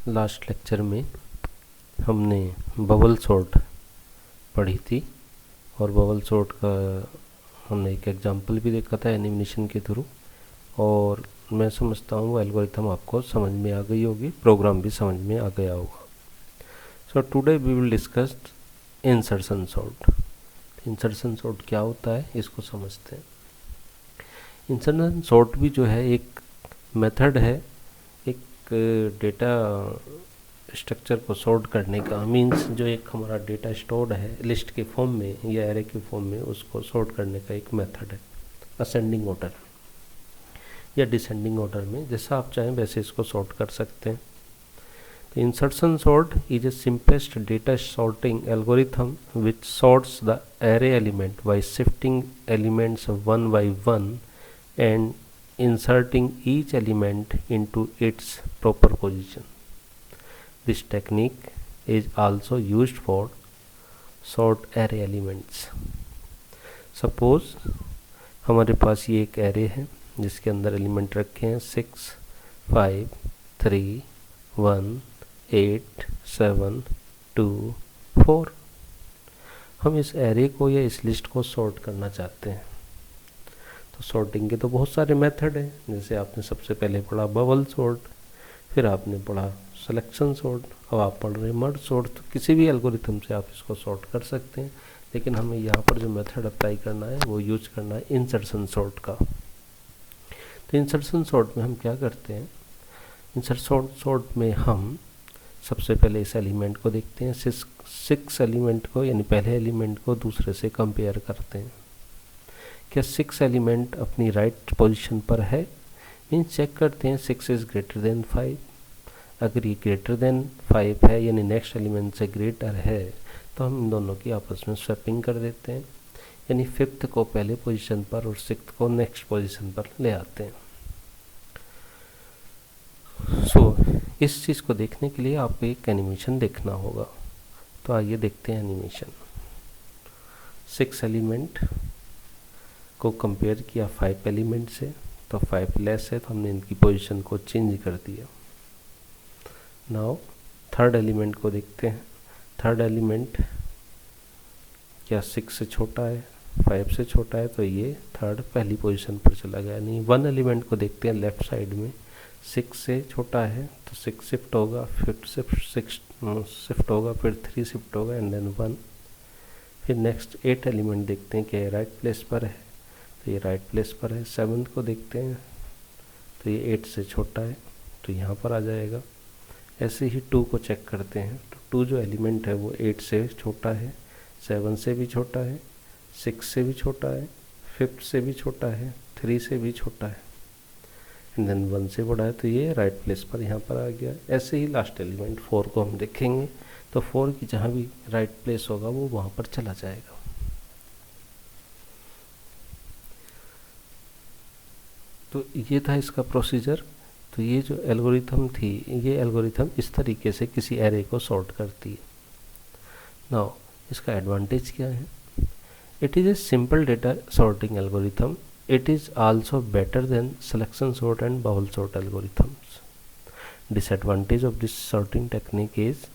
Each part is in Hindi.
लास्ट लेक्चर में हमने बबल सॉर्ट पढ़ी थी और बबल सॉर्ट का हमने एक एग्जांपल भी देखा था एनिमेशन के थ्रू, और मैं समझता हूँ वो एल्गोरिथम आपको समझ में आ गई होगी, प्रोग्राम भी समझ में आ गया होगा। So today we will discuss insertion sort. Insertion sort क्या होता है इसको समझते हैं। इंसर्शन सॉर्ट भी जो है एक मेथड है, एक डेटा स्ट्रक्चर को सॉर्ट करने का। मीन्स जो एक हमारा डेटा स्टोर्ड है लिस्ट के फॉर्म में या एरे के फॉर्म में, उसको सॉर्ट करने का एक मेथड है असेंडिंग ऑर्डर या डिसेंडिंग ऑर्डर में, जैसा आप चाहें वैसे इसको सॉर्ट कर सकते हैं। तो insertion sort is a simplest data sorting algorithm which sorts the array element by shifting elements one by one and inserting each element into its proper position. This technique is also used for sort array elements. Suppose हमारे पास ये एक एरे है जिसके अंदर एलिमेंट रखे हैं 6, 5, 3, 1, 8, 7, 2, 4। हम इस एरे को या इस लिस्ट को सॉर्ट करना चाहते हैं। तो सॉर्टिंग के तो बहुत सारे मेथड हैं, जैसे आपने सबसे पहले पढ़ा बबल सॉर्ट, फिर आपने पढ़ा सिलेक्शन सॉर्ट, अब आप पढ़ रहे हैं मर्ज सॉर्ट। तो किसी भी एल्गोरिथम से आप इसको सॉर्ट कर सकते हैं, लेकिन हमें यहाँ पर जो मेथड अप्लाई करना है वो यूज करना है इंसर्शन सॉर्ट का। तो इंसर्शन सॉर्ट में हम क्या करते हैं, इंसर्शन सॉर्ट में हम सबसे पहले इस एलिमेंट को देखते हैं, 6 एलिमेंट को, यानी पहले एलिमेंट को दूसरे से कंपेयर करते हैं। क्या 6 एलिमेंट अपनी राइट पोजीशन पर है, मीन्स चेक करते हैं 6 इज़ ग्रेटर देन 5। अगर ये ग्रेटर देन 5 है, यानी नेक्स्ट एलिमेंट से ग्रेटर है, तो हम इन दोनों की आपस में स्वैपिंग कर देते हैं, यानी 5th को पहले पोजीशन पर और 6th को नेक्स्ट पोजीशन पर ले आते हैं। इस चीज़ को देखने के लिए आपको एक एनिमेशन देखना होगा। तो आइए देखते हैं एनिमेशन। 6 एलिमेंट को कंपेयर किया 5 एलिमेंट से, तो 5 लेस है, तो हमने इनकी पोजीशन को चेंज कर दिया। नाउ थर्ड एलिमेंट को देखते हैं। थर्ड एलिमेंट क्या 6 से छोटा है, 5 से छोटा है, तो ये थर्ड पहली पोजीशन पर चला गया। नहीं, 1 एलिमेंट को देखते हैं लेफ्ट साइड में, 6 से छोटा है तो 6 शिफ्ट होगा, फिर 6 शिफ्ट होगा, फिर 3 शिफ्ट होगा एंड देन 1। फिर नेक्स्ट 8 एलिमेंट देखते हैं कि राइट प्लेस पर है, तो ये राइट प्लेस पर है। 7 को देखते हैं तो ये 8 से छोटा है, तो यहाँ पर आ जाएगा। ऐसे ही 2 को चेक करते हैं, तो 2 जो एलिमेंट है वो 8 से छोटा है, 7 से भी छोटा है, 6 से भी छोटा है, 5th से भी छोटा है, 3 से भी छोटा है एंड देन 1 से बड़ा है, तो ये राइट प्लेस पर यहाँ पर आ गया। ऐसे ही लास्ट एलिमेंट 4 को हम देखेंगे, तो 4 की जहाँ भी राइट प्लेस होगा वो वहाँ पर चला जाएगा। तो ये था इसका प्रोसीजर। तो ये जो एल्गोरिथम थी, ये एल्गोरिथम इस तरीके से किसी एरे को सॉर्ट करती है। नाउ इसका एडवांटेज क्या है? It is a simple data sorting algorithm. It is also better than selection sort and bubble sort algorithms. Disadvantage of this sorting technique is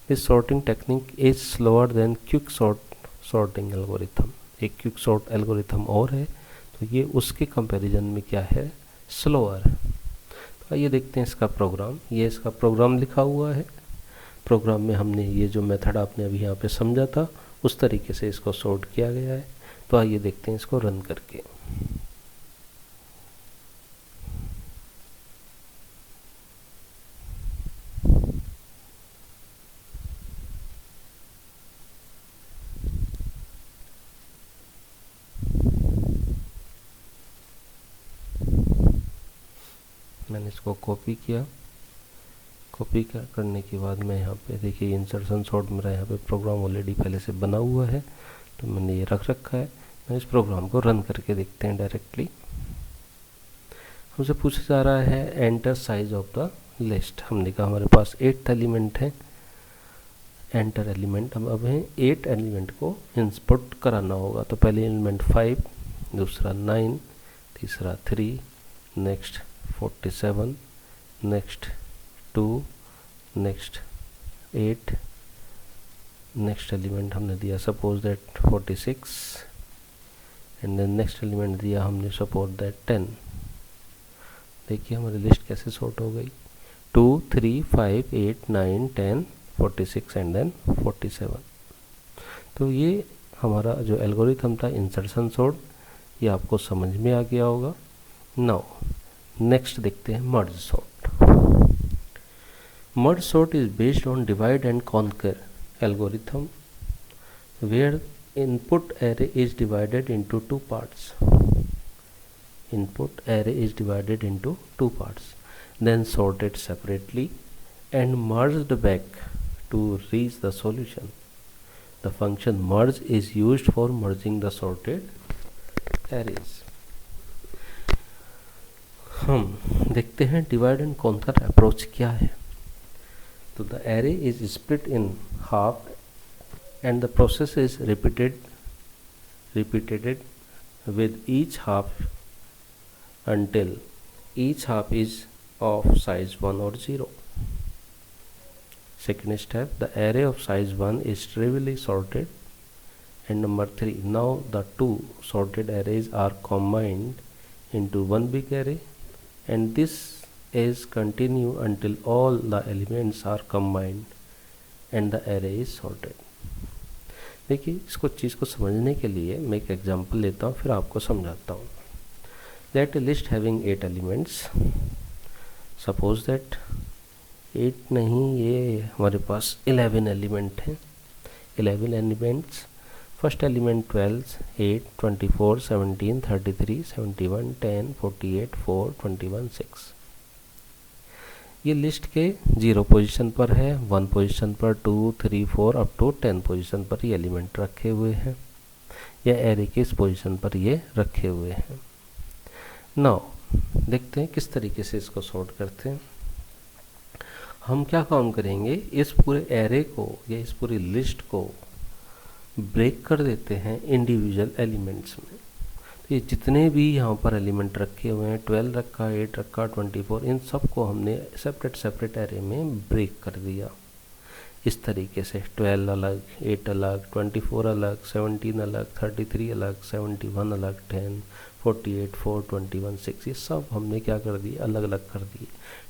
this sorting technique is slower then quick sorting algorithm. एक क्विक सॉर्ट एल्गोरिथम और है, तो ये उसके कंपैरिजन में क्या है, स्लोअर है। तो आइए देखते हैं इसका प्रोग्राम। ये इसका प्रोग्राम लिखा हुआ है। प्रोग्राम में हमने ये जो मेथड आपने अभी यहाँ पे समझा था उस तरीके से इसको सॉर्ट किया गया है। तो आइए देखते हैं इसको रन करके। मैंने इसको कॉपी किया। कॉपी करने के बाद मैं यहाँ पे देखिए इंसर्शन सॉर्ट मेरा यहाँ पे प्रोग्राम ऑलरेडी पहले से बना हुआ है, तो मैंने ये रख रखा है। मैं इस प्रोग्राम को रन करके देखते हैं डायरेक्टली। हमसे पूछा जा रहा है enter size of the list. हमने कहा हमारे पास 8 एलिमेंट है, एंटर एलिमेंट। अब हमें 8 एलिमेंट को इंसपुट कराना होगा। तो पहले एलिमेंट 5, दूसरा 9, तीसरा 3, next 47, next 2, next 8, next element हमने दिया suppose that 46 and then next element दिया हमने सपोज दैट 10। देखिए हमारी लिस्ट कैसे सॉर्ट हो गई, 2 3 5 8 9 10 46 एंड देन 47। तो ये हमारा जो एल्गोरिथम था इंसर्शन सॉर्ट, ये आपको समझ में आ गया होगा। नाउ नेक्स्ट देखते हैं merge sort. Merge sort is based on divide and conquer algorithm where input array is divided into two parts. Input array is divided into two parts, then sorted separately and merged back to reach the solution. The function merge is used for merging the sorted arrays. हम देखते हैं डिवाइड एंड कॉन्कर अप्रोच क्या है। तो the array is split in half and the process is repeated with each half until each half is of size 1 or 0. Second step, the array of size 1 is trivially sorted. And number 3, now the two sorted arrays are combined into one big array, and this is continue until all the elements are combined and the array is sorted. देखिए इसको चीज़ को समझने के लिए मैं एक एग्जांपल लेता हूँ, फिर आपको समझाता हूँ। Let a list having 8 elements. Suppose that 8 नहीं, ये हमारे पास 11 एलिमेंट हैं। 11 एलिमेंट्स, फर्स्ट एलिमेंट 12, 8, 24, 17, 33, 71, 10, 48, 4, 21, 6। ये लिस्ट के 0 पोजीशन पर है, 1 पोजीशन पर, 2, 3, 4 अप टू 10 पोजीशन पर ये एलिमेंट रखे हुए हैं, या एरे के इस पोजीशन पर ये रखे हुए हैं। नाउ देखते हैं किस तरीके से इसको सॉर्ट करते हैं। हम क्या काम करेंगे, इस पूरे एरे को या इस पूरी लिस्ट को ब्रेक कर देते हैं इंडिविजुअल एलिमेंट्स में। तो ये जितने भी यहाँ पर एलिमेंट रखे हुए हैं, 12 रखा, 8 रखा, 24, इन सब को हमने सेपरेट एरे में ब्रेक कर दिया। इस तरीके से 12 अलग, 8 अलग, 24 अलग, 17 अलग, 33 अलग, 71 अलग, 10, 48, 4, 21, 6, ये सब हमने क्या कर दिया, अलग अलग कर दिए,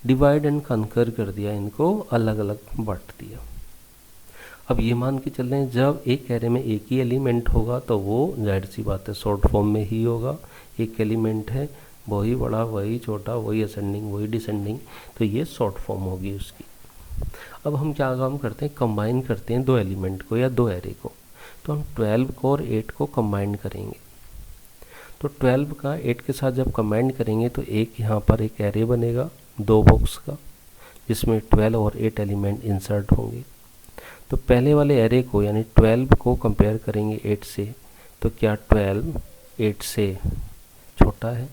डिवाइड एंड कन्कर कर दिया, इनको अलग अलग बांट दिया। अब ये मान के चल रहे हैं जब एक एरे में एक ही एलिमेंट होगा तो वो जाहिर सी बात है शॉर्ट फॉर्म में ही होगा। एक एलिमेंट है, वही बड़ा, वही छोटा, वही असेंडिंग, वही डिसेंडिंग, तो ये शॉर्ट फॉर्म होगी उसकी। अब हम क्या काम करते हैं, कंबाइन करते हैं 2 एलिमेंट को या 2 एरे को। तो हम 12 को और 8 को कंबाइन करेंगे। तो 12 का 8 के साथ जब कंबाइन करेंगे तो एक यहाँ पर एक एरे बनेगा 2 बॉक्स का, जिसमें 12 और 8 एलिमेंट इंसर्ट होंगे। तो पहले वाले एरे को यानी 12 को कंपेयर करेंगे 8 से, तो क्या 12 8 से छोटा है?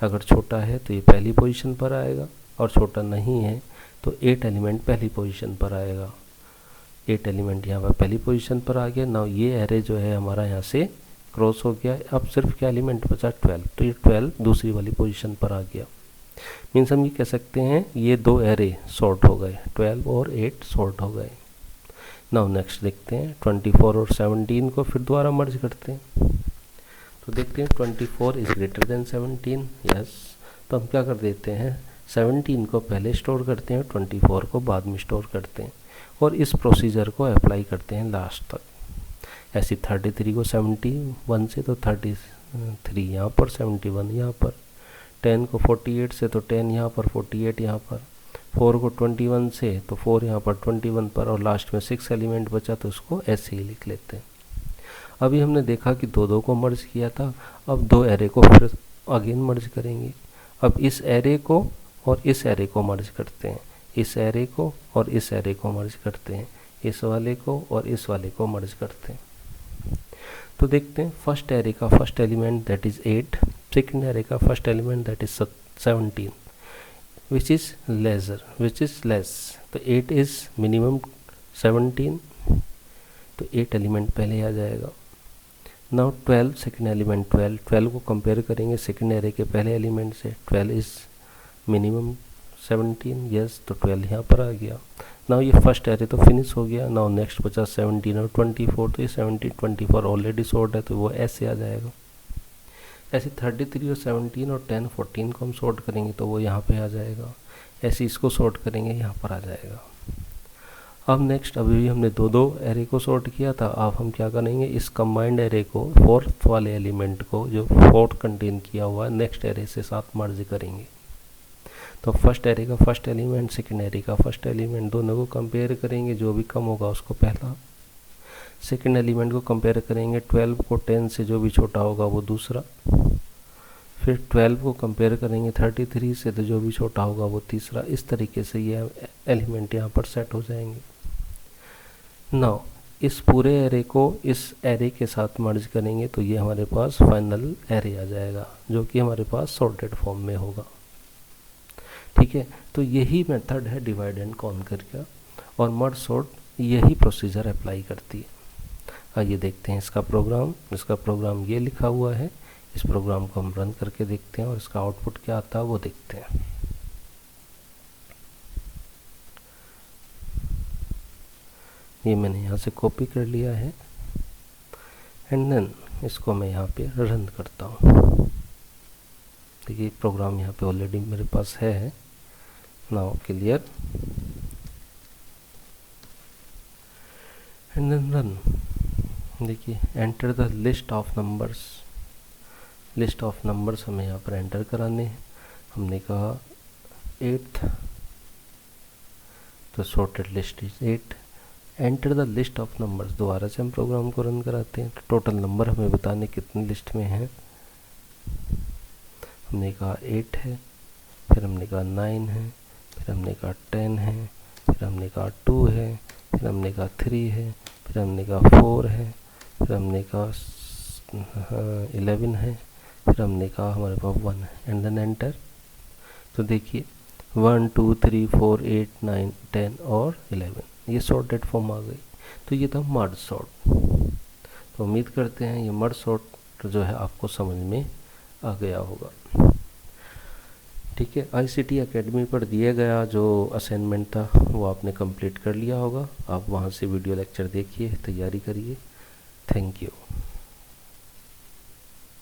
अगर छोटा है तो ये पहली पोजीशन पर आएगा, और छोटा नहीं है तो 8 एलिमेंट पहली पोजीशन पर आएगा। 8 एलिमेंट यहाँ पर पहली पोजीशन पर आ गया। नाउ ये एरे जो है हमारा यहाँ से क्रॉस हो गया। अब सिर्फ क्या एलिमेंट बचा, 12, तो ये 12 दूसरी वाली पोजीशन पर आ गया। मीन्स हम ये कह सकते हैं ये 2 एरे सॉर्ट हो गए, 12 और 8 सॉर्ट हो गए। नाउ नेक्स्ट देखते हैं 24 और 17 को फिर दोबारा मर्ज करते हैं। तो देखते हैं 24 इज ग्रेटर देन 17, यस। तो हम क्या कर देते हैं, 17 को पहले स्टोर करते हैं, 24 को बाद में स्टोर करते हैं, और इस प्रोसीजर को अप्लाई करते हैं लास्ट तक। ऐसे 33 को 71 से तो 33 यहाँ पर, 71 यहाँ पर, 10 को 48 से तो 10 यहाँ पर, 48 यहाँ पर, 4 को 21 से तो 4 यहाँ पर, 21 पर, और लास्ट में 6 एलिमेंट बचा तो उसको ऐसे ही लिख लेते हैं। अभी हमने देखा कि 2 को मर्ज किया था, अब 2 एरे को फिर अगेन मर्ज करेंगे। अब इस एरे को और इस एरे को मर्ज करते हैं, इस एरे को और इस एरे को मर्ज करते हैं, इस वाले को और इस वाले को मर्ज करते हैं। तो देखते हैं फर्स्ट एरे का first element that is 8, second array का first element that is 17, which is less, तो 8 is minimum 17, तो 8 एलिमेंट पहले आ जाएगा। नाउ 12 सेकेंड एलिमेंट 12 को कंपेयर करेंगे सेकेंड एरे के पहले एलिमेंट से, 12 इज मिनिमम 17, यस, तो 12 यहाँ पर आ गया। नाउ ये फर्स्ट एरे तो फिनिश हो गया। नाउ नेक्स्ट बचा 17 और 24, तो ये 17 24 ऑलरेडी सॉर्ट है तो वो ऐसे आ जाएगा। ऐसे 33 और 17 और 10 14 को हम सॉर्ट करेंगे तो वो यहाँ पे आ जाएगा। ऐसे इसको सॉर्ट करेंगे यहाँ पर आ जाएगा। अब नेक्स्ट, अभी भी हमने दो दो एरे को सॉर्ट किया था, अब हम क्या करेंगे, इस कंबाइंड एरे को फोर्थ वाले एलिमेंट को जो फोर्थ कंटेन किया हुआ है नेक्स्ट एरे से साथ मर्ज करेंगे। तो फर्स्ट एरे का फर्स्ट एलिमेंट, सेकंड एरे का फर्स्ट एलिमेंट, दोनों को कंपेयर करेंगे, जो भी कम होगा उसको पहला। सेकंड एलिमेंट को कंपेयर करेंगे 12 को 10 से, जो भी छोटा होगा वो दूसरा। फिर 12 को कंपेयर करेंगे 33 से, तो जो भी छोटा होगा वो तीसरा। इस तरीके से ये एलिमेंट यहाँ पर सेट हो जाएंगे। नाउ इस पूरे एरे को इस एरे के साथ मर्ज करेंगे तो ये हमारे पास फाइनल एरे आ जाएगा, जो कि हमारे पास सॉर्टेड फॉर्म में होगा। ठीक है, तो यही मेथड है डिवाइड एंड कॉन्कर का, और मर्ज सॉर्ट यही प्रोसीजर अप्लाई करती है। आइए देखते हैं इसका प्रोग्राम। इसका प्रोग्राम ये लिखा हुआ है, इस प्रोग्राम को हम रन करके देखते हैं और इसका आउटपुट क्या आता है वो देखते हैं। ये मैंने यहाँ से कॉपी कर लिया है एंड देन इसको मैं यहाँ पे रन करता हूँ। देखिए प्रोग्राम यहाँ पे ऑलरेडी मेरे पास है। Now clear and then run. देखिए enter the list of numbers, list of numbers हमें यहाँ पर एंटर कराने हैं। हमने कहा 8th, तो sorted list is 8। Enter the list of numbers, दोबारा से हम प्रोग्राम को रन कराते हैं। तो टोटल नंबर हमें बताने कितनी लिस्ट में है। हमने कहा 8 है, फिर हमने कहा 9 है, फिर हमने कहा 10 है, फिर हमने कहा 2 है, फिर हमने कहा 3 है, फिर हमने कहा 4 है, फिर हमने कहा 11 है, फिर हमने कहा हमारे पास 1 है एंड देन एंटर। तो देखिए 1 2 3 4 8 9 10 और 11, ये सॉर्टेड फॉर्म आ गई। तो ये था मर्ज सॉर्ट। तो उम्मीद करते हैं ये मर्ज सॉर्ट जो है आपको समझ में आ गया होगा। ठीक है, ICT एकेडमी पर दिया गया जो असाइनमेंट था वो आपने कंप्लीट कर लिया होगा। आप वहाँ से वीडियो लेक्चर देखिए, तैयारी करिए। Thank you.